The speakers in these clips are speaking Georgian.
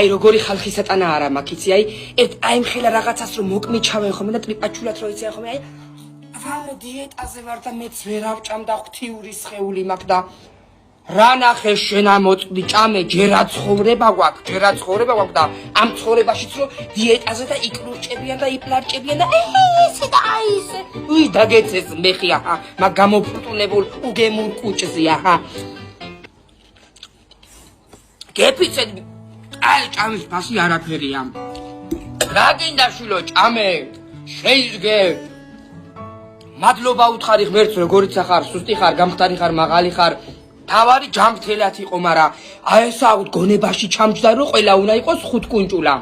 აი როგორი ხალხი სატანა არა მაგიცი აი აი მხელა რაღაცას რომ მოკმიჩავენ ხომ და ტრიპაჩულად რო იციან ხომ აი რამე დიეტაზე ვარ და მეც ვერ ავჭამდა ღვთიური სხეული მაქვს და რა ნახე შენ ამოწდი ჭამე ჯერა ცხოვრება გვაქვს და ამ ცხოვრებაშიც რომ დიეტაზე და იკრურჭებიან და იპლარჭებიან და ესე და აი ესე უი დაგეცეს მეხი აჰა მაგ გამოფრტუნებულ უგემურ კუჭზე აჰა გეფიცეთ აი ჭამის ფასი არაფერია რა გინდა შვილო ჭამე შეიზგე მადლობა უთხარი ღმერთს როგორიც ახარ სუსტი ხარ გამხდარი ხარ მაღალი ხარ თავარი ჯამრთელად იყო მაგრამ აი ესა გონებაში ჩამჯდა რომ ყველა უნდა იყოს 5 კუნჭულა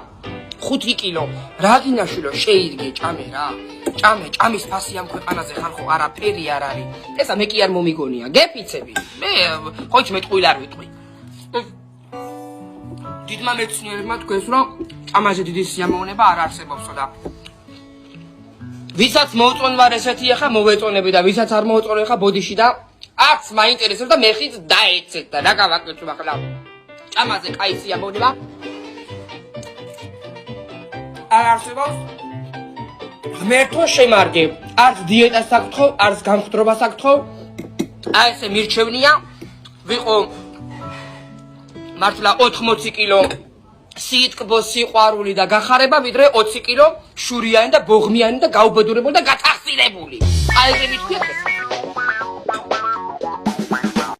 5 კილო რა გინდა შვილო შეიზგე ჭამე რა ჭამის ფასი ამ ქვეყანაზე ხალხო არაფერი არ არის ესა მე კი არ მომიგონია გეფიცები მე ხოიც მე ტყუილ არ ვიტყვი დიდმა მეცნიერებმა თქვეს რომ ჭამაზე დიდი სიამოვნება არ არსებობსო და ვისაც მოუწონვარ ესეთი ახლა მოვეწონები და ვისაც არ მოუწონე ახლა ბოდიში და არც მაინტერესებს და მე ხიც დაეცეთ და რა გავაკეთებ ახლა ჭამაზე კაი სიამოვნება არ არსებობს ღმერთო შემარგე არც დიეტას საკითხო არც გამხდრობას საკითხო აი ესე მირჩევნია ვიყო მართლა 80 კილო სიტკბო სიყვარული და გახარება ვიდრე 20 კილო შურიანი და ბოღმიანი და გაუბედურებული და გათახსილებული აი ესე მithქვია